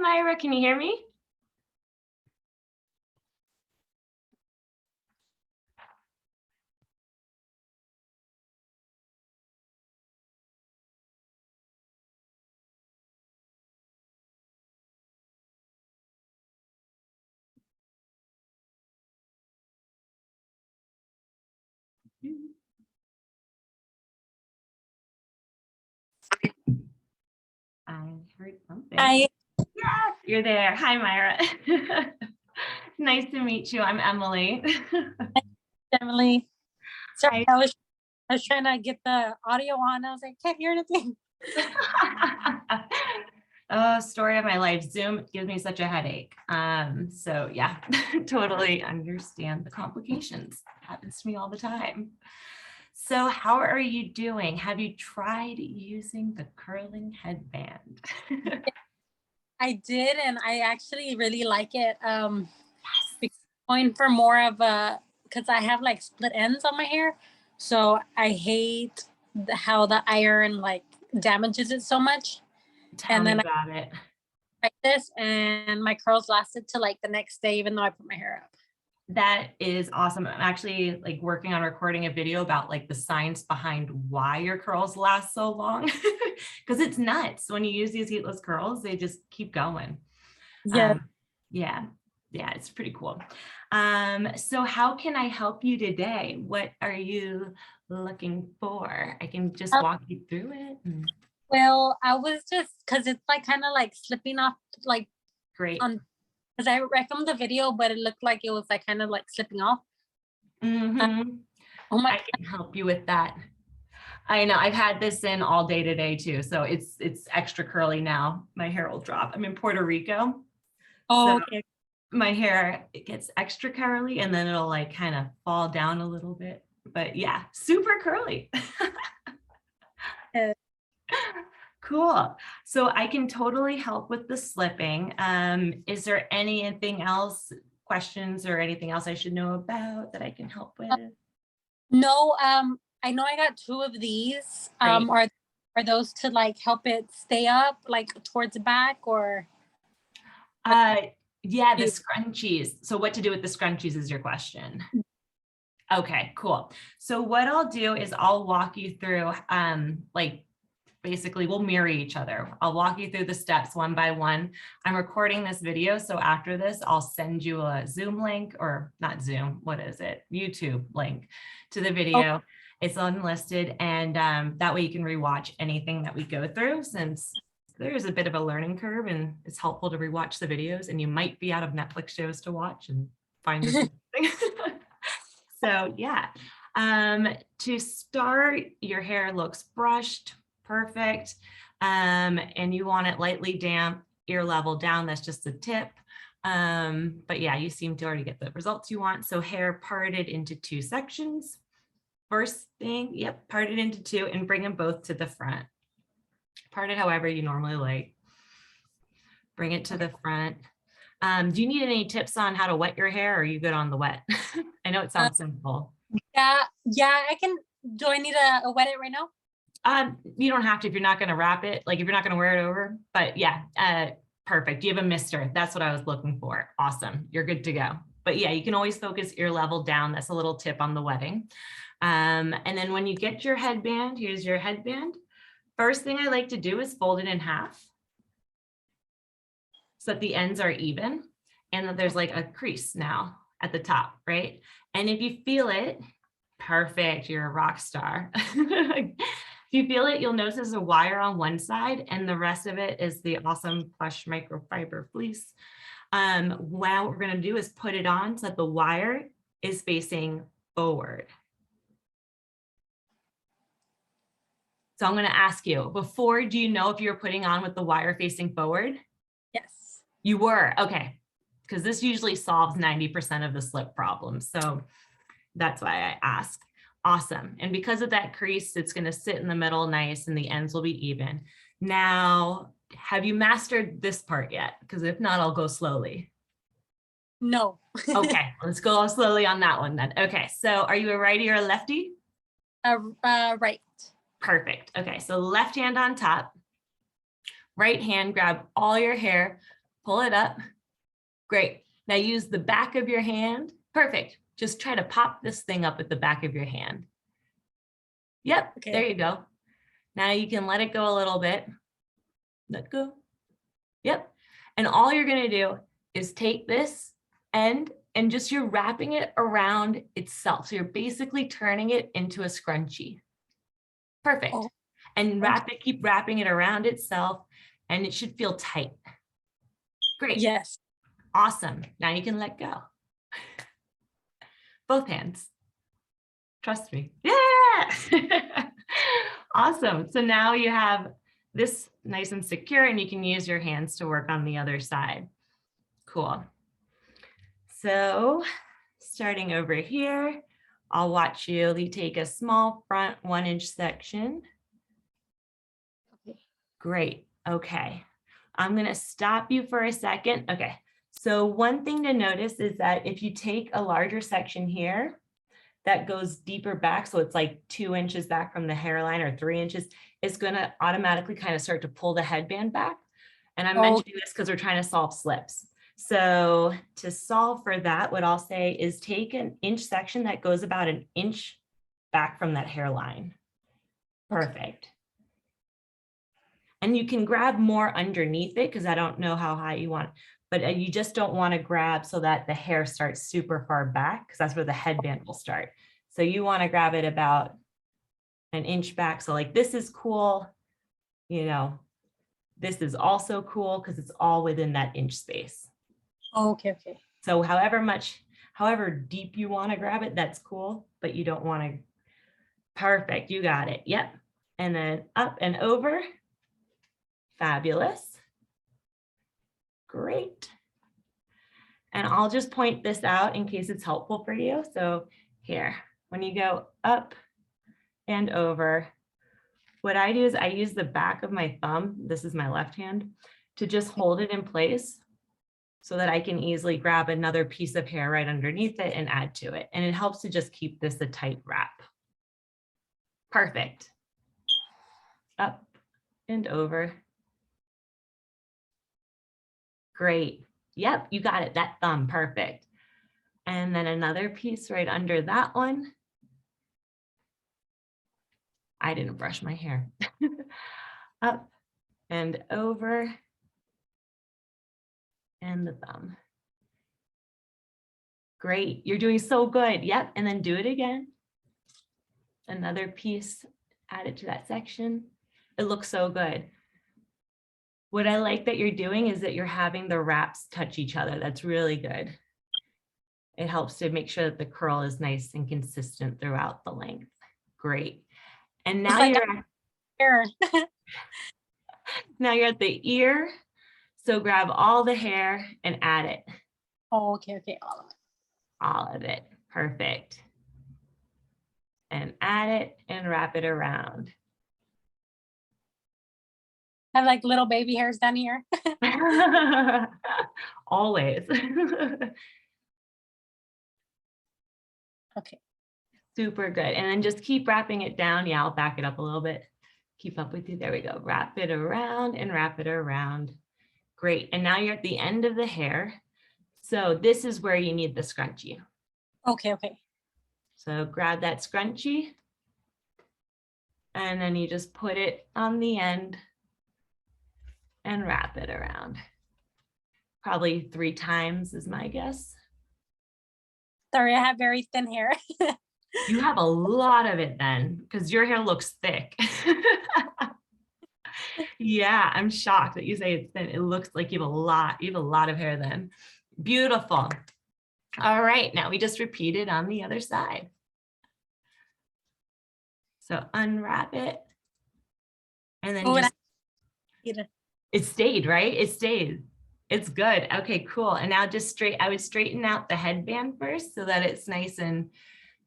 Mayra, can you hear me? I heard something. Hi. Yes, you're there. Hi, Mayra. Nice to meet you. I'm Emily. Emily. Sorry, Hi. I was trying to get the audio on. I was like, can't hear anything. Oh, story of my life. Zoom gives me such a headache. So yeah, totally understand the complications. Happens to me all the time. So how are you doing? Have you tried using the curling headband? I did, and I actually really like it. Going for more of a, because I have like split ends on my hair, so I hate how the iron like damages it so much. Tell me about it. I tried this, and my curls lasted till like the next day, even though I put my hair up. That is awesome. I'm actually like working on recording a video about like the science behind why your curls last so long, because it's nuts. When you use these heatless curls, they just keep going. Yeah. Yeah, it's pretty cool. So how can I help you today? What are you looking for? I can just walk you through it. Well, I was just, because it's like kind of like slipping off, like Great. because I filmed the video, but it looked like it was like kind of like slipping off. Oh my! I can help you with that. I know I've had this in all day today too, so it's extra curly now. My hair will drop. I'm in Puerto Rico. Oh, so okay. My hair, it gets extra curly and then it'll like kind of fall down a little bit. But yeah, super curly. Cool. So I can totally help with the slipping. Is there anything else, questions or anything else I should know about that I can help with? No, I know I got 2 of these. Are those to like help it stay up like towards the back, or? Yeah, the scrunchies. So what to do with the scrunchies is your question. Okay, cool. So what I'll do is I'll walk you through, like basically we'll mirror each other. I'll walk you through the steps one by one. I'm recording this video, so after this, I'll send you a Zoom link, or not Zoom, what is it? YouTube link to the video. Oh. It's unlisted, and that way you can rewatch anything that we go through, since there's a bit of a learning curve and it's helpful to rewatch the videos, and you might be out of Netflix shows to watch and find this interesting. So yeah, to start, your hair looks brushed, perfect, and you want it lightly damp, ear level down. That's just the tip. But yeah, you seem to already get the results you want. So hair parted into 2 sections. First thing, yep, parted into 2 and bring them both to the front. Part it however you normally like. Bring it to the front. Do you need any tips on how to wet your hair, or are you good on the wet? I know it sounds simple. Yeah, I can. Do I need to wet it right now? You don't have to if you're not going to wrap it, like if you're not going to wear it over, but yeah, perfect. You have a mister. That's what I was looking for. Awesome. You're good to go. But yeah, you can always focus ear level down. That's a little tip on the wetting. And then when you get your headband, here's your headband. First thing I like to do is fold it in half so that the ends are even and that there's like a crease now at the top, right? And if you feel it, perfect, you're a rock star. If you feel it, you'll notice there's a wire on one side and the rest of it is the awesome plush microfiber fleece. What we're gonna do is put it on so that the wire is facing forward. So I'm gonna ask you, before, do you know if you're putting on with the wire facing forward? Yes. You were, okay. Because this usually solves 90% of the slip problems. So that's why I ask. Awesome. And because of that crease, it's going to sit in the middle nice and the ends will be even. Now, have you mastered this part yet? Because if not, I'll go slowly. No. Okay, let's go slowly on that one then. Okay, so are you a righty or a lefty? Right. Perfect. Okay, so left hand on top. Right hand, grab all your hair, Pull it up. Great. Now use the back of your hand. Perfect. Just try to pop this thing up at the back of your hand. Yep, Okay. there you go. Now you can let it go a little bit. Let go. Yep. And all you're going to do is take this end and just you're wrapping it around itself. So you're basically turning it into a scrunchie. Perfect. Oh, and keep wrapping it around itself and it should feel tight. Great. yes. Awesome. Now you can let go. Both hands. Trust me. Yeah. Awesome. So now you have this nice and secure and you can use your hands to work on the other side. Cool. So starting over here, I'll watch you take a small front 1-inch section. Okay. Great. Okay. I'm going to stop you for a second. Okay. So one thing to notice is that if you take a larger section here that goes deeper back, so it's like 2 inches back from the hairline or 3 inches, it's going to automatically kind of start to pull the headband back. And I'm mentioning this because we're trying to solve slips. So to solve for that, what I'll say is take an inch section that goes about 1 inch back from that hairline. Perfect. And you can grab more underneath it because I don't know how high you want, but you just don't want to grab so that the hair starts super far back because that's where the headband will start. So you want to grab it about 1 inch back. So like this is cool. You know, this is also cool because it's all within that inch space. Okay, okay. So however deep you want to grab it, that's cool, but you don't want to. Perfect. You got it. Yep. And then up and over. Fabulous. Great. And I'll just point this out in case it's helpful for you. So here, when you go up and over, what I do is I use the back of my thumb, this is my left hand, to just hold it in place so that I can easily grab another piece of hair right underneath it and add to it. And it helps to just keep this a tight wrap. Perfect. Up and over. Great. Yep, you got it. That thumb. Perfect. And then another piece right under that one. I didn't brush my hair. Up and over. And the thumb. Great. You're doing so good. Yep. And then do it again. Another piece added to that section. It looks so good. What I like that you're doing is that you're having the wraps touch each other. That's really good. It helps to make sure that the curl is nice and consistent throughout the length. Great. And now now you're at the ear. So grab all the hair and add it. Oh, okay, okay. All of it. All of it. Perfect. And add it and wrap it around. I have like little baby hairs down here. Always. Okay. Super good. And then just keep wrapping it down. Yeah, I'll back it up a little bit. Keep up with you. There we go. Wrap it around and wrap it around. Great. And now you're at the end of the hair. So this is where you need the scrunchie. Okay, okay. So grab that scrunchie. And then you just put it on the end and wrap it around. Probably 3 times is my guess. Sorry, I have very thin hair. You have a lot of it then, because your hair looks thick. Yeah, I'm shocked that you say it's thin. It looks like you have a lot of hair then. Beautiful. All right, now we just repeat it on the other side. So unwrap it. And then it stayed, right? It stayed. It's good. Okay, cool. And now just I would straighten out the headband first so that it's nice and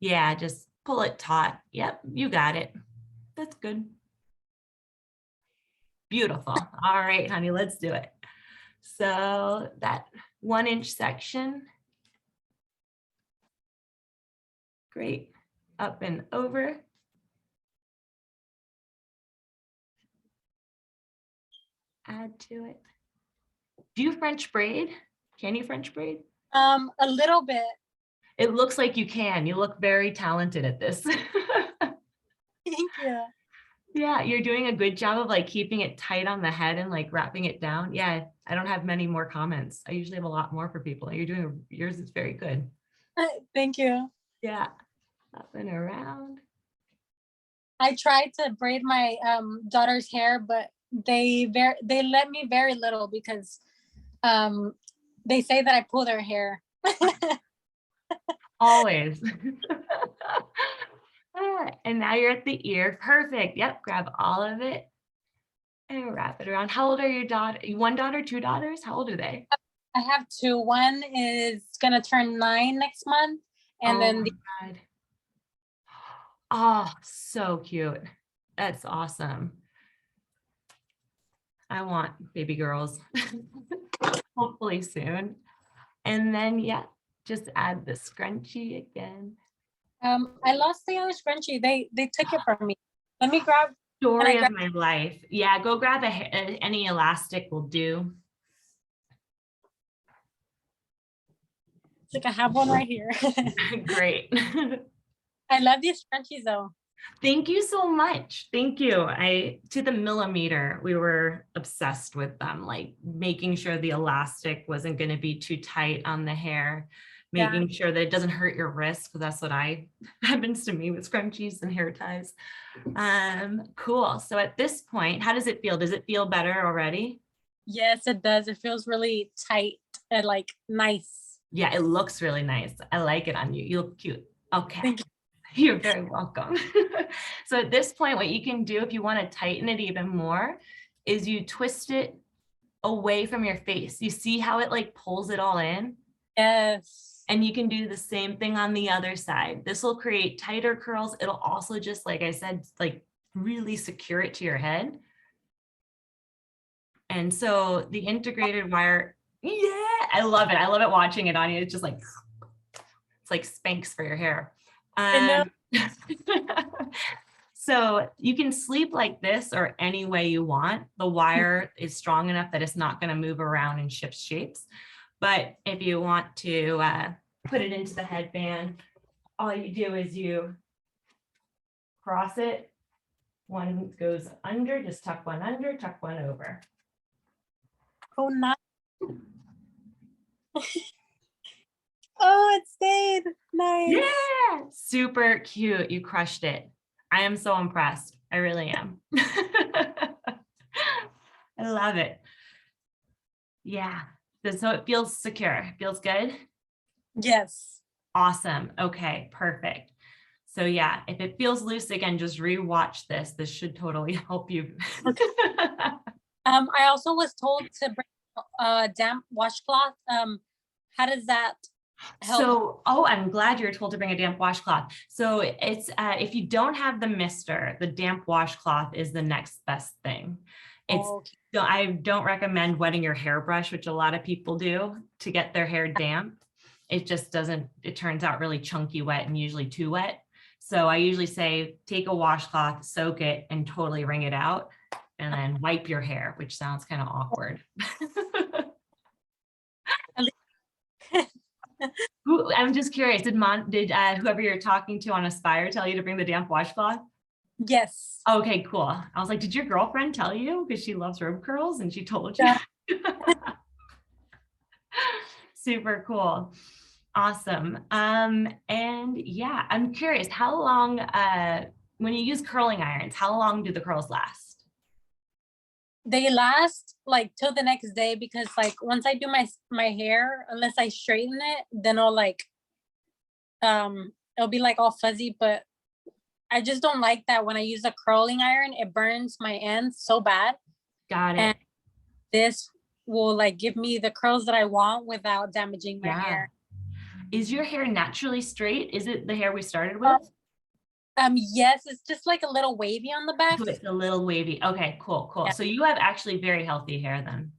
yeah, just pull it taut. Yep, you got it. That's good. Beautiful. All right, honey, let's do it. So that 1 inch section. Great. Up and over. Add to it. Do you French braid? Can you French braid? A little bit. It looks like you can. You look very talented at this. Thank you. Yeah, you're doing a good job of like keeping it tight on the head and like wrapping it down. Yeah, I don't have many more comments. I usually have a lot more for people. You're doing yours is very good. Thank you. Yeah, up and around. I tried to braid my daughter's hair, but they let me very little because they say that I pull their hair. Always. And now you're at the ear. Perfect. Yep, grab all of it and wrap it around. How old are your daughter? One daughter, two daughters? How old are they? I have two. One is gonna turn 9 next month, and then my God. Oh, so cute. That's awesome. I want baby girls, hopefully soon. And then, yeah, just add the scrunchie again. I lost the other scrunchie. They took it from me. Let me grab. Story of my life. Yeah, go grab any elastic will do. It's like I have one right here. Great. I love these scrunchies though. Thank you so much. Thank you. To the millimeter, we were obsessed with them, like making sure the elastic wasn't going to be too tight on the hair, making sure that it doesn't hurt your wrist, because that's what happens to me with scrunchies and hair ties. Cool. So at this point, how does it feel? Does it feel better already? Yes, it does. It feels really tight and like nice. Yeah, it looks really nice. I like it on you. You look cute. Okay. Thank you. You're very welcome. So at this point, what you can do if you want to tighten it even more is you twist it away from your face. You see how it like pulls it all in? Yes. And you can do the same thing on the other side. This will create tighter curls. It'll also just, like I said, like really secure it to your head. And so the integrated wire, yeah, I love it. I love it watching it on you. It's just like, it's like Spanx for your hair. So you can sleep like this or any way you want. The wire is strong enough that it's not going to move around and shift shapes. But if you want to put it into the headband, all you do is you cross it. One goes under, just tuck one under, tuck one over. Oh, nice. Oh, it stayed. Nice. Yeah, super cute. You crushed it. I am so impressed. I really am. I love it. Yeah. So it feels secure. It feels good. Yes. Awesome. Okay, perfect. So yeah, if it feels loose again, just rewatch this. This should totally help you. Okay. I also was told to bring a damp washcloth. How does that help? So, I'm glad you're told to bring a damp washcloth. So it's if you don't have the mister, the damp washcloth is the next best thing. It's so I don't recommend wetting your hairbrush, which a lot of people do to get their hair damp. It just doesn't, it turns out really chunky wet and usually too wet. So I usually say, take a washcloth, soak it and totally wring it out and then wipe your hair, which sounds kind of awkward. I'm just curious, did whoever you're talking to on Aspire tell you to bring the damp washcloth? Yes. Okay, cool. I was like, did your girlfriend tell you? Because she loves RobeCurls and she told you. Yeah. Super cool. Awesome. And yeah, I'm curious, how long, when you use curling irons, how long do the curls last? They last like till the next day, because like once I do my hair, unless I straighten it, then I'll like it'll be like all fuzzy. But I just don't like that when I use a curling iron, it burns my ends so bad. Got it. And this will like give me the curls that I want without damaging my hair. Is your hair naturally straight? Is it the hair we started with? Yes, it's just like a little wavy on the back. So it's a little wavy. Okay, cool. Yeah. So you have actually very healthy hair then.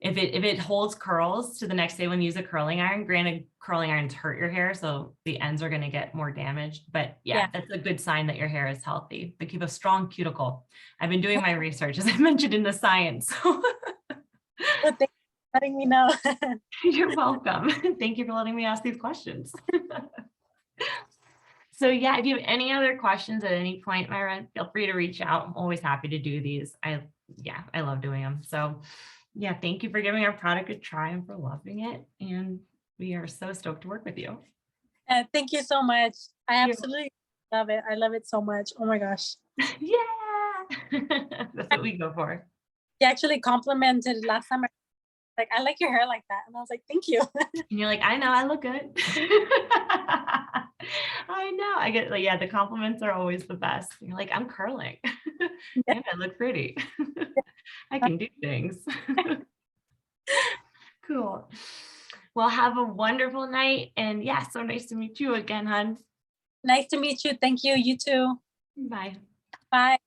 If it holds curls to the next day when you use a curling iron, granted curling irons hurt your hair, so the ends are going to get more damaged, but yeah, that's a good sign that your hair is healthy. But keep a strong cuticle. I've been doing my research, as I mentioned, in the science. letting me know. You're welcome. Thank you for letting me ask these questions. So yeah, if you have any other questions at any point, Myra, feel free to reach out. I'm always happy to do these. I love doing them. So yeah, thank you for giving our product a try and for loving it. And we are so stoked to work with you. Thank you so much. I You're- absolutely love it. I love it so much. Oh my gosh. Yeah, that's what we go for. He actually complimented last time. Like, I like your hair like that. And I was like, thank you. And you're like, I know, I look good. I know. I get like, yeah, the compliments are always the best. You're like, I'm curling. Yeah. And I look pretty. I can do things. Cool. Well, have a wonderful night. And yeah, so nice to meet you again, hon. Nice to meet you. Thank you. You too. Bye. Bye.